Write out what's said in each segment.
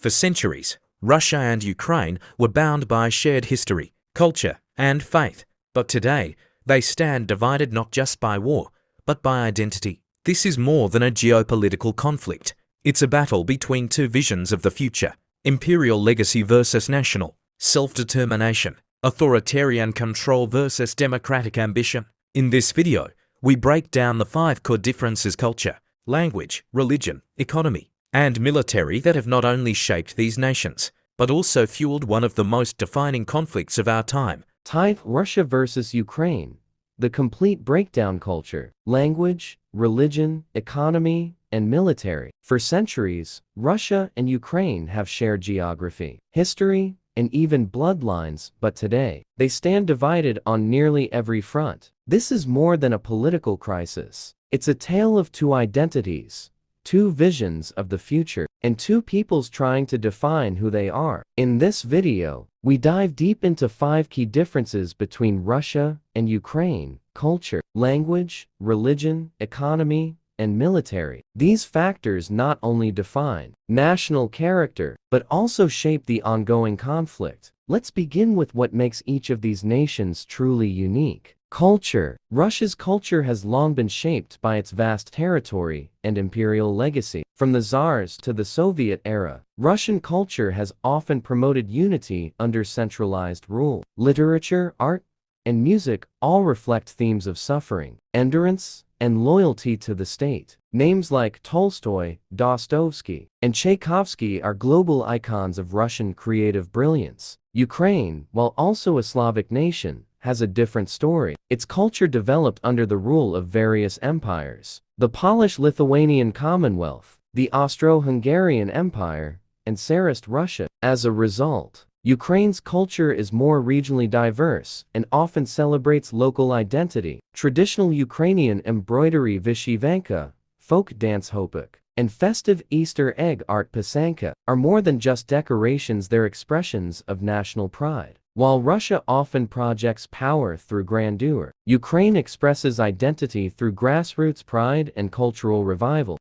For centuries, Russia and Ukraine were bound by shared history, culture, and faith. But today, they stand divided not just by war, but by identity. This is more than a geopolitical conflict. It's a battle between two visions of the future: imperial legacy versus national self-determination, authoritarian control versus democratic ambition. In this video, we break down the 5 core differences: culture, language, religion, economy, and military that have not only shaped these nations, but also fueled one of the most defining conflicts of our time. Type Russia versus Ukraine. The complete breakdown: culture, language, religion, economy, and military. For centuries, Russia and Ukraine have shared geography, history, and even bloodlines, but today, they stand divided on nearly every front. This is more than a political crisis. It's a tale of two identities, two visions of the future, and two peoples trying to define who they are. In this video, we dive deep into 5 key differences between Russia and Ukraine: culture, language, religion, economy, and military. These factors not only define national character, but also shape the ongoing conflict. Let's begin with what makes each of these nations truly unique. Culture. Russia's culture has long been shaped by its vast territory and imperial legacy. From the Tsars to the Soviet era, Russian culture has often promoted unity under centralized rule. Literature, art, and music all reflect themes of suffering, endurance, and loyalty to the state. Names like Tolstoy, Dostoevsky, and Tchaikovsky are global icons of Russian creative brilliance. Ukraine, while also a Slavic nation, has a different story. Its culture developed under the rule of various empires: the Polish-Lithuanian Commonwealth, the Austro-Hungarian Empire, and Tsarist Russia. As a result, Ukraine's culture is more regionally diverse and often celebrates local identity. Traditional Ukrainian embroidery vyshyvanka, folk dance hopak, and festive Easter egg art pysanka are more than just decorations, they're expressions of national pride. While Russia often projects power through grandeur, Ukraine expresses identity through grassroots pride and cultural revival.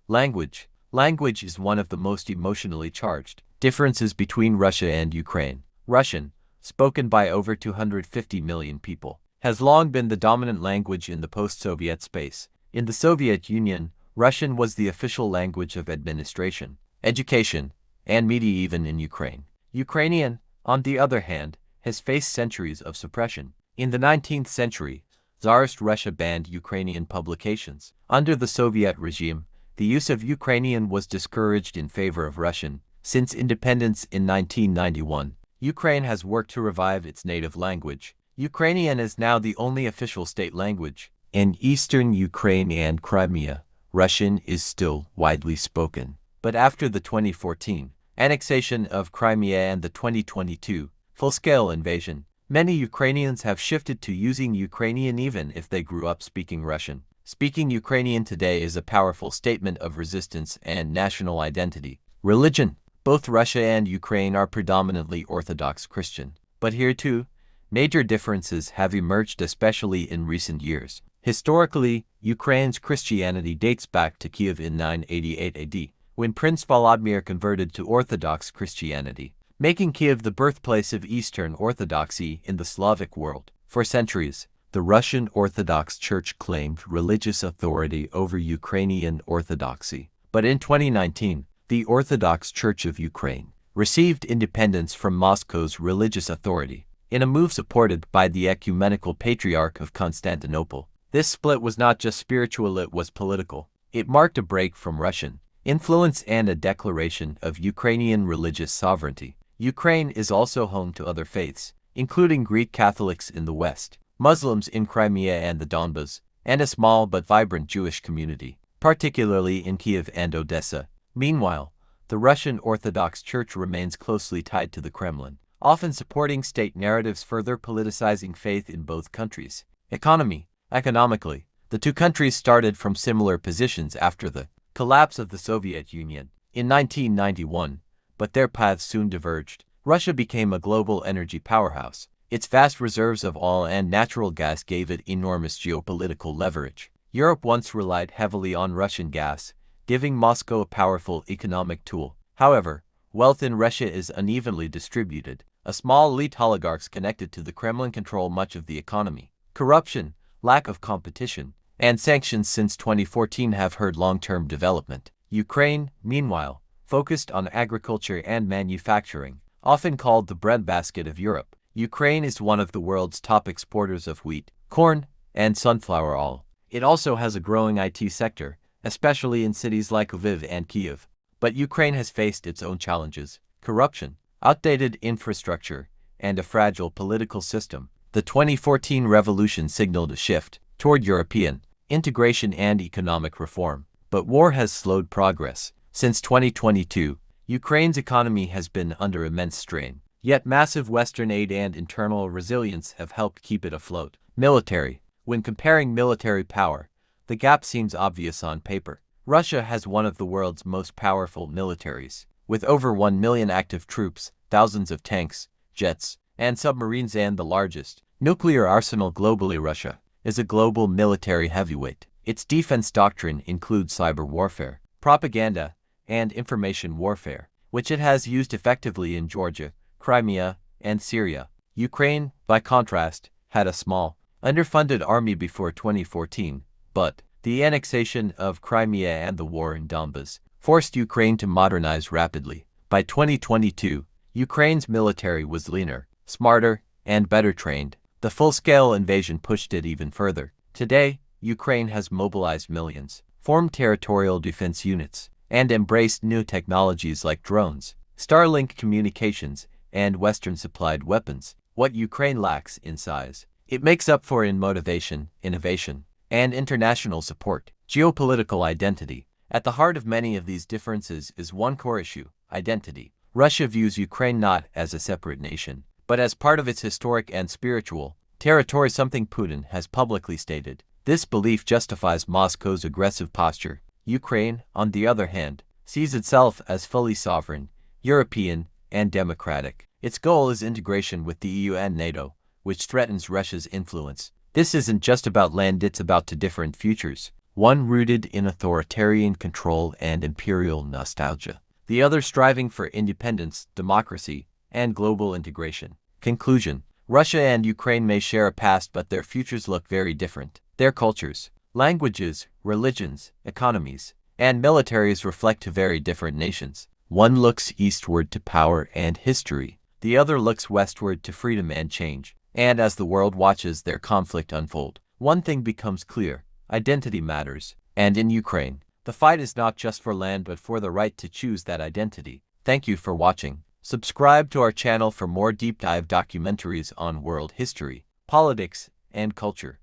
Language. Language is one of the most emotionally charged differences between Russia and Ukraine. Russian, spoken by over 250 million people, has long been the dominant language in the post-Soviet space. In the Soviet Union, Russian was the official language of administration, education, and media. Even in Ukraine, Ukrainian, on the other hand, has faced centuries of suppression. In the 19th century, Tsarist Russia banned Ukrainian publications. Under the Soviet regime, the use of Ukrainian was discouraged in favor of Russian. Since independence in 1991, Ukraine has worked to revive its native language. Ukrainian is now the only official state language. In eastern Ukraine and Crimea, Russian is still widely spoken. But after the 2014 annexation of Crimea and the 2022 full-scale invasion, many Ukrainians have shifted to using Ukrainian even if they grew up speaking Russian. Speaking Ukrainian today is a powerful statement of resistance and national identity. Religion. Both Russia and Ukraine are predominantly Orthodox Christian. But here too, major differences have emerged, especially in recent years. Historically, Ukraine's Christianity dates back to Kiev in 988 AD, when Prince Volodymyr converted to Orthodox Christianity, making Kiev the birthplace of Eastern Orthodoxy in the Slavic world. For centuries, the Russian Orthodox Church claimed religious authority over Ukrainian Orthodoxy. But in 2019, the Orthodox Church of Ukraine received independence from Moscow's religious authority, in a move supported by the Ecumenical Patriarch of Constantinople. This split was not just spiritual, it was political. It marked a break from Russian influence and a declaration of Ukrainian religious sovereignty. Ukraine is also home to other faiths, including Greek Catholics in the West, Muslims in Crimea and the Donbas, and a small but vibrant Jewish community, particularly in Kiev and Odessa. Meanwhile, the Russian Orthodox Church remains closely tied to the Kremlin, often supporting state narratives, further politicizing faith in both countries. Economy. Economically, the two countries started from similar positions after the collapse of the Soviet Union in 1991, but their paths soon diverged. Russia became a global energy powerhouse. Its vast reserves of oil and natural gas gave it enormous geopolitical leverage. Europe once relied heavily on Russian gas, giving Moscow a powerful economic tool. However, wealth in Russia is unevenly distributed. A small elite oligarchs connected to the Kremlin control much of the economy. Corruption, lack of competition, and sanctions since 2014 have hurt long-term development. Ukraine, meanwhile, focused on agriculture and manufacturing, often called the breadbasket of Europe. Ukraine is one of the world's top exporters of wheat, corn, and sunflower oil. It also has a growing IT sector, especially in cities like Lviv and Kyiv. But Ukraine has faced its own challenges: corruption, outdated infrastructure, and a fragile political system. The 2014 revolution signaled a shift toward European integration and economic reform, but war has slowed progress. Since 2022, Ukraine's economy has been under immense strain, yet massive Western aid and internal resilience have helped keep it afloat. Military. When comparing military power, the gap seems obvious on paper. Russia has one of the world's most powerful militaries, with over 1 million active troops, thousands of tanks, jets, and submarines, and the largest nuclear arsenal globally. Russia is a global military heavyweight. Its defense doctrine includes cyber warfare, propaganda, and information warfare, which it has used effectively in Georgia, Crimea, and Syria. Ukraine, by contrast, had a small, underfunded army before 2014, but the annexation of Crimea and the war in Donbas forced Ukraine to modernize rapidly. By 2022, Ukraine's military was leaner, smarter, and better trained. The full-scale invasion pushed it even further. Today, Ukraine has mobilized millions, formed territorial defense units, and embraced new technologies like drones, Starlink communications, and Western-supplied weapons. What Ukraine lacks in size, it makes up for in motivation, innovation, and international support. Geopolitical identity. At the heart of many of these differences is one core issue: identity. Russia views Ukraine not as a separate nation, but as part of its historic and spiritual territory, something Putin has publicly stated. This belief justifies Moscow's aggressive posture. Ukraine, on the other hand, sees itself as fully sovereign, European, and democratic. Its goal is integration with the EU and NATO, which threatens Russia's influence. This isn't just about land, it's about two different futures, one rooted in authoritarian control and imperial nostalgia, the other striving for independence, democracy, and global integration. Conclusion. Russia and Ukraine may share a past, but their futures look very different. Their cultures, languages, religions, economies, and militaries reflect two very different nations. One looks eastward to power and history, the other looks westward to freedom and change. And as the world watches their conflict unfold, one thing becomes clear: identity matters. And in Ukraine, the fight is not just for land but for the right to choose that identity. Thank you for watching. Subscribe to our channel for more deep dive documentaries on world history, politics, and culture.